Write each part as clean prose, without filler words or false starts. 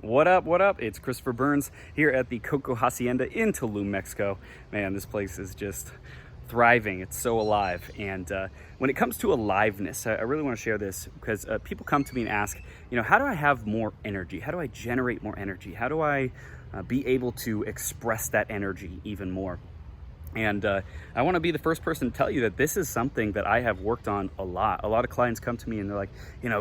What up, what up? It's Christopher Burns here at the Coco Hacienda in Tulum, Mexico. Man, this place is just thriving. It's so alive. And when it comes to aliveness, I really want to share this because people come to me and ask, how do I have more energy? How do I generate more energy? How do I be able to express that energy even more? And I want to be the first person to tell you that this is something that I have worked on a lot. A lot of clients come to me and they're like,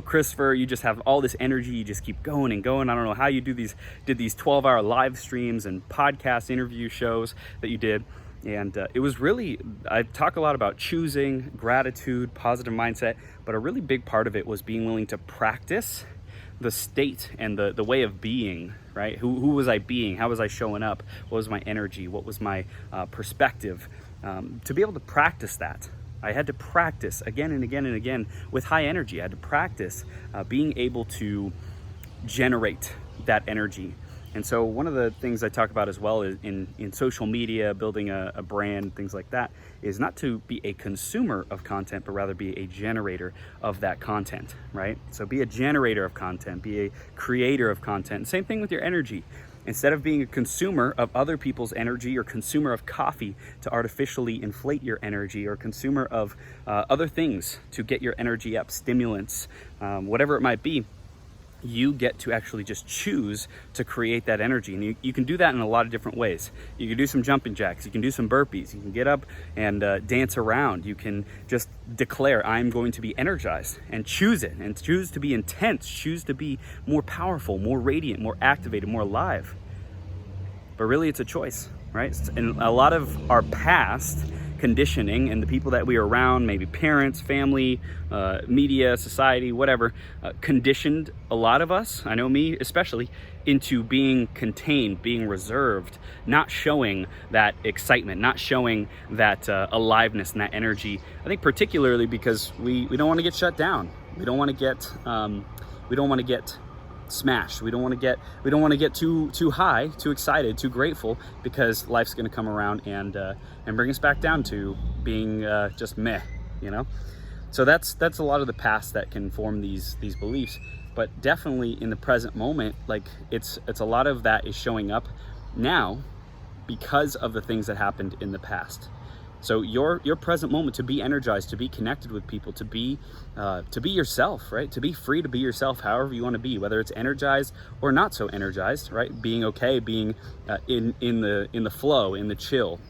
Christopher, you just have all this energy. You just keep going and going. I don't know how you did these 12-hour live streams and podcast interview shows that you did. And it was really, I talk a lot about choosing, gratitude, positive mindset, but a really big part of it was being willing to practice the state and the way of being, right? Who was I being? How was I showing up? What was my energy? What was my perspective? To be able to practice that, I had to practice again and again and again with high energy. I had to practice being able to generate that energy. And so one of the things I talk about as well is in social media, building a brand, things like that, is not to be a consumer of content, but rather be a generator of that content, right? So be a generator of content, be a creator of content. Same thing with your energy. Instead of being a consumer of other people's energy or consumer of coffee to artificially inflate your energy or consumer of other things to get your energy up, stimulants, whatever it might be, you get to actually just choose to create that energy. And you can do that in a lot of different ways. You can do some jumping jacks, you can do some burpees, you can get up and dance around. You can just declare, I'm going to be energized, and choose it, and choose to be intense, choose to be more powerful, more radiant, more activated, more alive. But really it's a choice, right? And a lot of our past conditioning and the people that we are around, maybe parents, family, media, society, whatever, conditioned a lot of us, I know me especially, into being contained, being reserved, not showing that excitement, not showing that aliveness and that energy. I think particularly because we don't want to get shut down. We don't want to get smashed. We don't want to get too high, too excited, too grateful, because life's going to come around and bring us back down to being just meh, So that's a lot of the past that can form these beliefs. But definitely in the present moment, like it's a lot of that is showing up now because of the things that happened in the past. So your present moment, to be energized, to be connected with people, to be yourself, right? To be free to be yourself, however you want to be, whether it's energized or not so energized, right? Being okay, being in the flow, in the chill.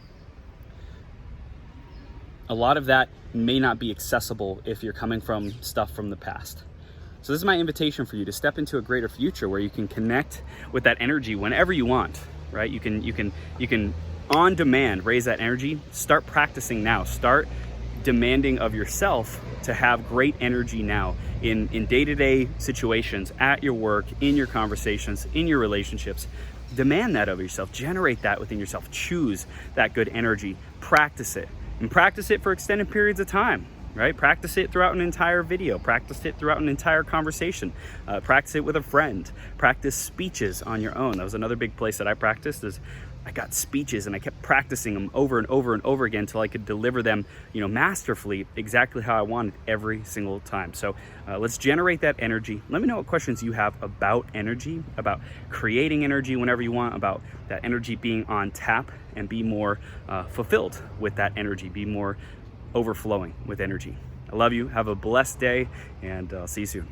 A lot of that may not be accessible if you're coming from stuff from the past. So this is my invitation for you to step into a greater future where you can connect with that energy whenever you want, right? You can on demand raise that energy. Start practicing now. Start demanding of yourself to have great energy now in day-to-day situations, at your work, in your conversations, in your relationships. Demand that of yourself. Generate that within yourself. Choose that good energy. Practice it, and practice it for extended periods of time, right? Practice it throughout an entire video. Practice it throughout an entire conversation. Practice it with a friend. Practice speeches on your own. That was another big place that I practiced. Is I got speeches and I kept practicing them over and over and over again until I could deliver them, masterfully, exactly how I wanted every single time. So let's generate that energy. Let me know what questions you have about energy, about creating energy whenever you want, about that energy being on tap, and be more fulfilled with that energy, be more overflowing with energy. I love you. Have a blessed day, and I'll see you soon.